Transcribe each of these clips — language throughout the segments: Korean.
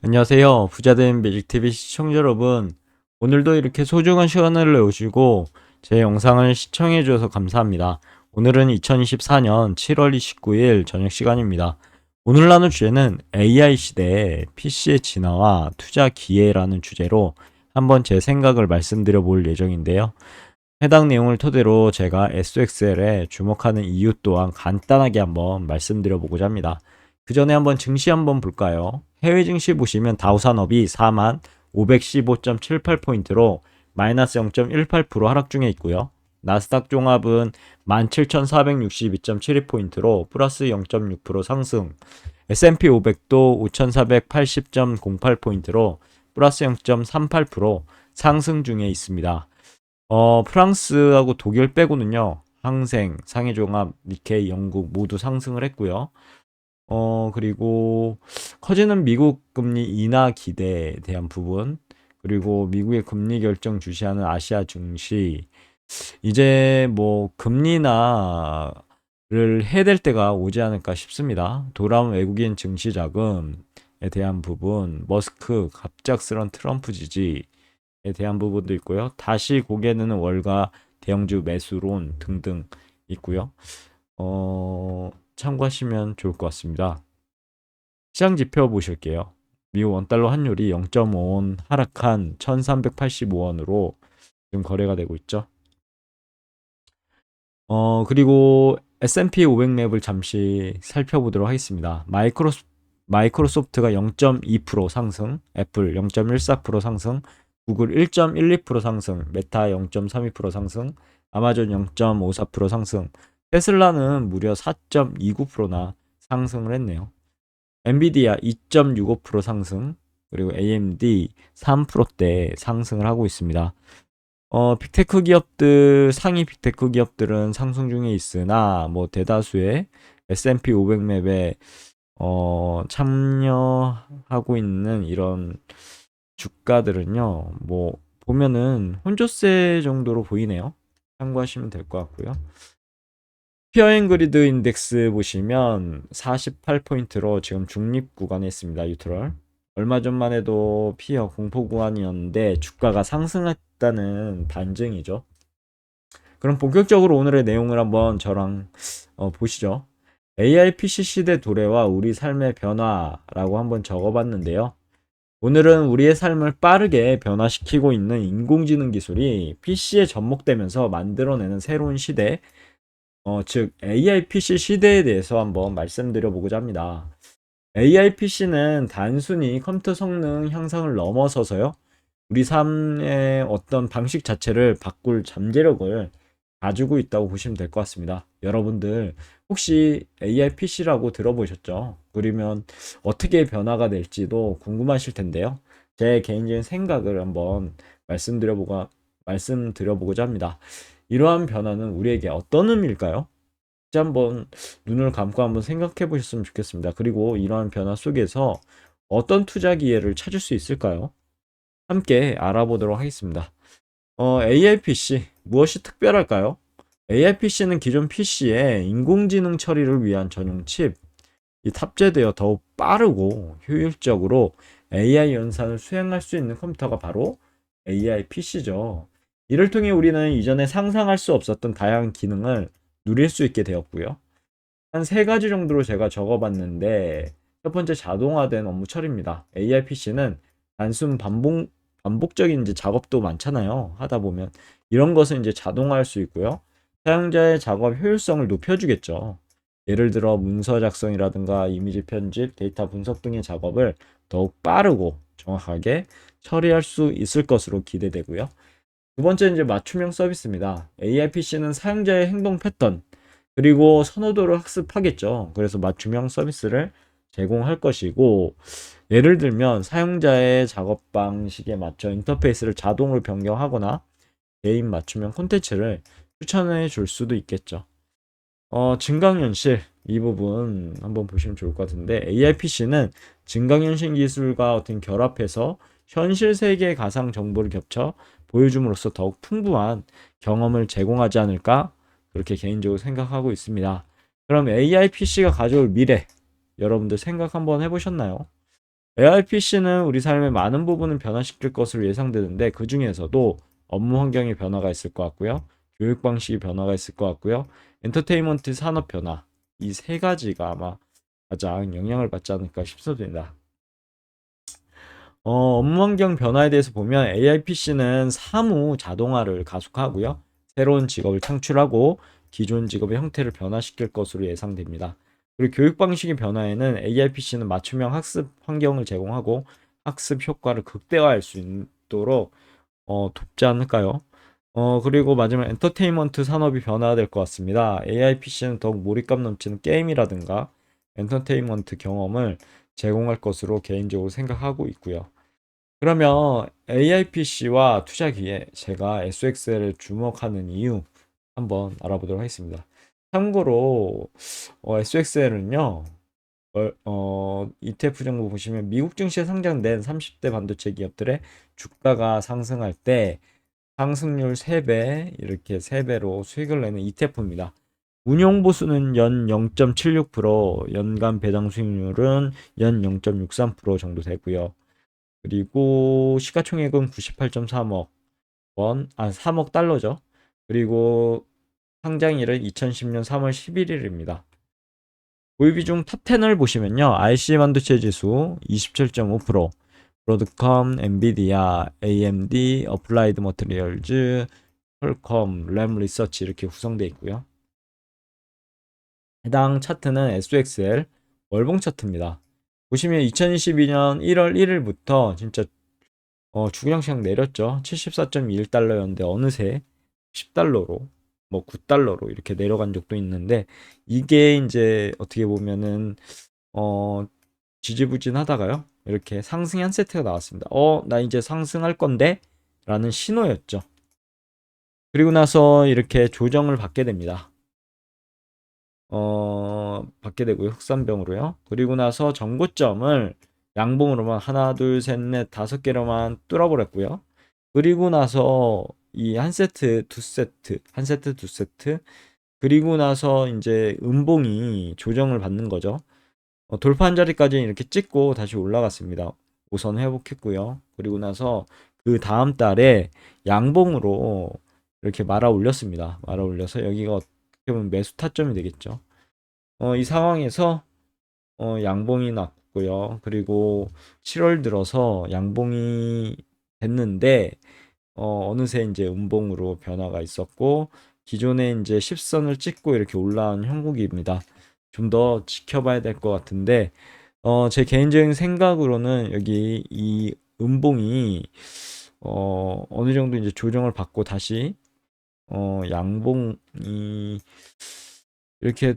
안녕하세요. 부자된 매직TV 시청자 여러분. 오늘도 이렇게 소중한 시간을 내오시고 제 영상을 시청해 주셔서 감사합니다. 오늘은 2024년 7월 29일 저녁 시간입니다. 오늘 나눌 주제는 AI 시대의 PC의 진화와 투자 기회라는 주제로 한번 제 생각을 말씀드려 볼 예정인데요. 해당 내용을 토대로 제가 SXL에 주목하는 이유 또한 간단하게 한번 말씀드려 보고자 합니다. 그 전에 한번 증시 한번 볼까요? 해외 증시 보시면 다우산업이 4만 515.78포인트로 마이너스 0.18% 하락 중에 있고요. 나스닥 종합은 17,462.72포인트로 플러스 0.6% 상승. S&P 500도 5,480.08포인트로 플러스 0.38% 상승 중에 있습니다. 프랑스하고 독일 빼고는요. 항생, 상해종합, 니케이, 영국 모두 상승을 했고요. 그리고 커지는 미국 금리 인하 기대에 대한 부분, 그리고 미국의 금리 결정 주시하는 아시아 증시, 이제 뭐 금리 인하를 해야 될 때가 오지 않을까 싶습니다. 돌아온 외국인 증시 자금에 대한 부분, 머스크 갑작스런 트럼프 지지에 대한 부분도 있고요. 다시 고개 드는 월가 대형주 매수론 등등 있고요. 참고하시면 좋을 것 같습니다. 시장 지표 보실게요. 미국 원달러 환율이 0.5원 하락한 1385원으로 지금 거래가 되고 있죠. 그리고 S&P 500 맵을 잠시 살펴보도록 하겠습니다. 마이크로소프트가 0.2% 상승, 애플 0.14% 상승, 구글 1.12% 상승, 메타 0.32% 상승, 아마존 0.54% 상승, 테슬라는 무려 4.29%나 상승을 했네요. 엔비디아 2.65% 상승, 그리고 AMD 3%대 상승을 하고 있습니다. 빅테크 기업들, 상위 빅테크 기업들은 상승 중에 있으나, 뭐, 대다수의 S&P 500 맵에, 참여하고 있는 이런 주가들은요, 뭐, 보면은 혼조세 정도로 보이네요. 참고하시면 될 것 같고요. 피어앤그리드 인덱스 보시면 48포인트로 지금 중립 구간에 있습니다. 뉴트럴. 얼마 전만 해도 피어 공포 구간이었는데 주가가 상승했다는 반증이죠. 그럼 본격적으로 오늘의 내용을 한번 저랑 보시죠. AI PC 시대 도래와 우리 삶의 변화라고 한번 적어봤는데요. 오늘은 우리의 삶을 빠르게 변화시키고 있는 인공지능 기술이 PC에 접목되면서 만들어내는 새로운 시대, 즉 AI PC 시대에 대해서 한번 말씀드려 보고자 합니다. AI PC는 단순히 컴퓨터 성능 향상을 넘어서서요. 우리 삶의 어떤 방식 자체를 바꿀 잠재력을 가지고 있다고 보시면 될 것 같습니다. 여러분들 혹시 AI PC라고 들어보셨죠? 그러면 어떻게 변화가 될지도 궁금하실 텐데요. 제 개인적인 생각을 한번 말씀드려보고자 합니다. 이러한 변화는 우리에게 어떤 의미일까요? 한번 눈을 감고 한번 생각해 보셨으면 좋겠습니다. 그리고 이러한 변화 속에서 어떤 투자 기회를 찾을 수 있을까요? 함께 알아보도록 하겠습니다. AI PC 무엇이 특별할까요? AI PC는 기존 PC에 인공지능 처리를 위한 전용 칩이 탑재되어 더욱 빠르고 효율적으로 AI 연산을 수행할 수 있는 컴퓨터가 바로 AI PC죠. 이를 통해 우리는 이전에 상상할 수 없었던 다양한 기능을 누릴 수 있게 되었고요. 한 세 가지 정도로 제가 적어봤는데, 첫 번째 자동화된 업무 처리입니다. AI PC는 단순 반복적인 이제 작업도 많잖아요. 하다 보면 이런 것은 이제 자동화할 수 있고요. 사용자의 작업 효율성을 높여주겠죠. 예를 들어 문서 작성이라든가 이미지 편집, 데이터 분석 등의 작업을 더욱 빠르고 정확하게 처리할 수 있을 것으로 기대되고요. 두 번째 이제 맞춤형 서비스입니다. AI PC는 사용자의 행동 패턴 그리고 선호도를 학습하겠죠. 그래서 맞춤형 서비스를 제공할 것이고, 예를 들면 사용자의 작업 방식에 맞춰 인터페이스를 자동으로 변경하거나 개인 맞춤형 콘텐츠를 추천해 줄 수도 있겠죠. 증강현실 이 부분 한번 보시면 좋을 것 같은데, AI PC는 증강현실 기술과 어떤 결합해서 현실 세계의 가상 정보를 겹쳐 보여줌으로써 더욱 풍부한 경험을 제공하지 않을까, 그렇게 개인적으로 생각하고 있습니다. 그럼 AI PC가 가져올 미래, 여러분들 생각 한번 해보셨나요? AIPC는 우리 삶의 많은 부분을 변화시킬 것으로 예상되는데 그 중에서도 업무 환경의 변화가 있을 것 같고요. 교육 방식의 변화가 있을 것 같고요. 엔터테인먼트 산업 변화. 이 세 가지가 아마 가장 영향을 받지 않을까 싶습니다. 업무 환경 변화에 대해서 보면 AIPC는 사무 자동화를 가속하고요. 새로운 직업을 창출하고 기존 직업의 형태를 변화시킬 것으로 예상됩니다. 그리고 교육 방식의 변화에는 AIPC는 맞춤형 학습 환경을 제공하고 학습 효과를 극대화할 수 있도록 돕지 않을까요? 그리고 마지막 엔터테인먼트 산업이 변화될 것 같습니다. AIPC는 더욱 몰입감 넘치는 게임이라든가 엔터테인먼트 경험을 제공할 것으로 개인적으로 생각하고 있고요. 그러면 AIPC와 투자 기회, 제가 SXL을 주목하는 이유 한번 알아보도록 하겠습니다. 참고로 SXL은요, ETF 정보 보시면 미국 증시에 상장된 30대 반도체 기업들의 주가가 상승할 때 상승률 3배, 이렇게 3배로 수익을 내는 ETF입니다. 운용 보수는 연 0.76%, 연간 배당 수익률은 연 0.63% 정도 되고요. 그리고 시가총액은 98.3억 원, 3억 달러죠. 그리고 상장일은 2010년 3월 11일입니다. 보유비중 탑10을 보시면요. IC 반도체 지수 27.5%, 브로드컴, 엔비디아, AMD, 어플라이드 머티리얼즈, 퀄컴, 램 리서치 이렇게 구성되어 있고요. 해당 차트는 SXL 월봉 차트입니다. 보시면 2022년 1월 1일부터 진짜 주구장창 내렸죠. 74.21달러였는데 어느새 10달러로 뭐 9달러로 이렇게 내려간 적도 있는데 이게 이제 어떻게 보면은 어 지지부진하다가요. 이렇게 상승의 한 세트가 나왔습니다. 나 이제 상승할 건데 라는 신호였죠. 그리고 나서 이렇게 조정을 받게 됩니다. 받게 되고요. 흑산병으로요. 그리고 나서 전고점을 양봉으로만 하나, 둘, 셋, 넷, 다섯 개로만 뚫어버렸고요. 그리고 나서 이 한 세트, 두 세트, 한 세트, 두 세트. 그리고 나서 이제 음봉이 조정을 받는 거죠. 돌파한 자리까지 이렇게 찍고 다시 올라갔습니다. 우선 회복했고요. 그리고 나서 그 다음 달에 양봉으로 이렇게 말아 올렸습니다. 말아 올려서 여기가 어떻게 보면 매수 타점이 되겠죠. 이 상황에서 양봉이 났고요. 그리고 7월 들어서 양봉이 됐는데 어느새 이제 음봉으로 변화가 있었고 기존에 이제 10선을 찍고 이렇게 올라온 형국입니다. 좀 더 지켜봐야 될 것 같은데 제 개인적인 생각으로는 여기 이 음봉이 어느 정도 이제 조정을 받고 다시 양봉이 이렇게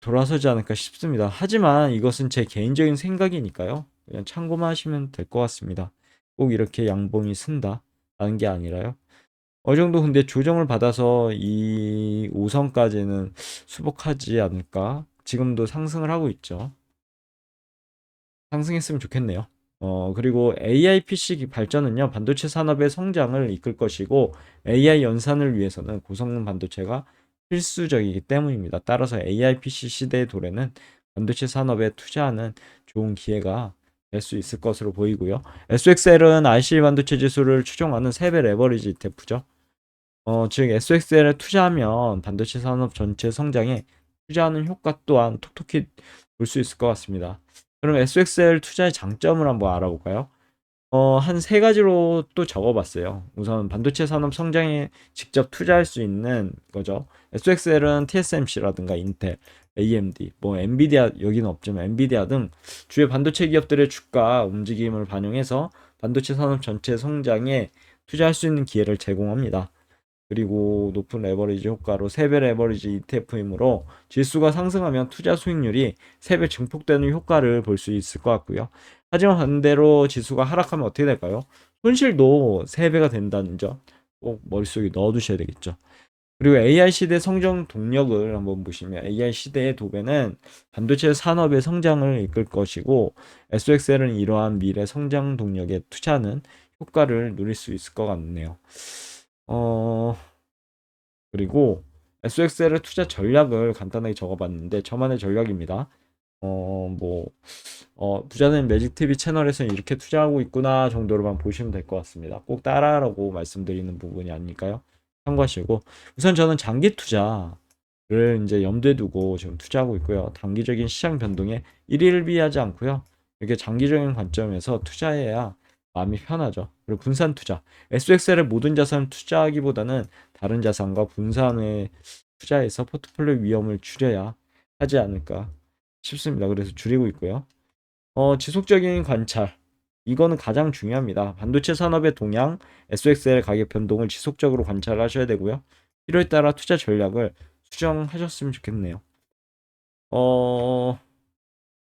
돌아서지 않을까 싶습니다. 하지만 이것은 제 개인적인 생각이니까요. 그냥 참고만 하시면 될 것 같습니다. 꼭 이렇게 양봉이 쓴다라는 게 아니라요. 어느 정도 근데 조정을 받아서 이 5선까지는 수복하지 않을까? 지금도 상승을 하고 있죠. 상승했으면 좋겠네요. 그리고 AI PC 발전은요, 반도체 산업의 성장을 이끌 것이고, AI 연산을 위해서는 고성능 반도체가 필수적이기 때문입니다. 따라서 AI PC 시대의 도래는 반도체 산업에 투자하는 좋은 기회가 될 수 있을 것으로 보이고요. SXL은 IC 반도체 지수를 추종하는 3배 레버리지 ETF죠. 즉 SXL에 투자하면 반도체 산업 전체 성장에 투자하는 효과 또한 톡톡히 볼 수 있을 것 같습니다. 그럼 SXL 투자의 장점을 한번 알아볼까요? 한 세 가지로 또 적어봤어요. 우선 반도체 산업 성장에 직접 투자할 수 있는 거죠. SXL은 TSMC라든가 인텔, AMD, 뭐 엔비디아 여기는 없지만 엔비디아 등 주요 반도체 기업들의 주가 움직임을 반영해서 반도체 산업 전체 성장에 투자할 수 있는 기회를 제공합니다. 그리고 높은 레버리지 효과로 3배 레버리지 ETF이므로 지수가 상승하면 투자 수익률이 3배 증폭되는 효과를 볼 수 있을 것 같고요. 하지만 반대로 지수가 하락하면 어떻게 될까요? 손실도 3배가 된다는 점 꼭 머릿속에 넣어두셔야 되겠죠. 그리고 AI 시대 성장 동력을 한번 보시면 AI 시대의 도배는 반도체 산업의 성장을 이끌 것이고 SXL은 이러한 미래 성장 동력에 투자하는 효과를 누릴 수 있을 것 같네요. 어, 그리고 SXL의 투자 전략을 간단하게 적어봤는데 저만의 전략입니다. 뭐 부자는 매직TV 채널에서는 이렇게 투자하고 있구나 정도로만 보시면 될 것 같습니다. 꼭 따라하라고 말씀드리는 부분이 아닐까요? 참고하시고 우선 저는 장기 투자를 이제 염두에 두고 지금 투자하고 있고요. 단기적인 시장 변동에 일일비하지 않고요. 이렇게 장기적인 관점에서 투자해야 마음이 편하죠. 그리고 분산 투자, SXL의 모든 자산을 투자하기보다는 다른 자산과 분산에 투자해서 포트폴리오 위험을 줄여야 하지 않을까 싶습니다. 그래서 줄이고 있고요. 지속적인 관찰. 이거는 가장 중요합니다. 반도체 산업의 동향, SXL 가격 변동을 지속적으로 관찰하셔야 되고요. 필요에 따라 투자 전략을 수정하셨으면 좋겠네요. 어,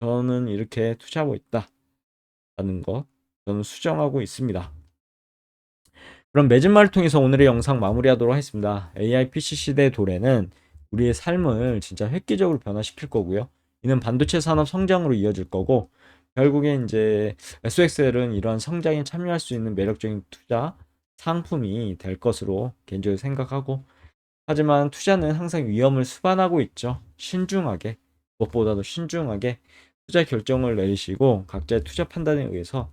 저는 이렇게 투자하고 있다라는 거 저는 수정하고 있습니다. 그럼 매진말을 통해서 오늘의 영상 마무리하도록 하겠습니다. AI PC 시대 도래는 우리의 삶을 진짜 획기적으로 변화시킬 거고요. 이는 반도체 산업 성장으로 이어질 거고 결국에 이제 SXL은 이러한 성장에 참여할 수 있는 매력적인 투자 상품이 될 것으로 개인적으로 생각하고 하지만 투자는 항상 위험을 수반하고 있죠. 신중하게 무엇보다도 신중하게 투자 결정을 내리시고 각자의 투자 판단에 의해서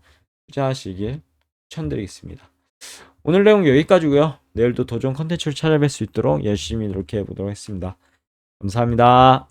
투자하시길 추천드리겠습니다. 오늘 내용 여기까지고요. 내일도 도전 컨텐츠를 찾아뵐 수 있도록 열심히 노력해 보도록 하겠습니다. 감사합니다.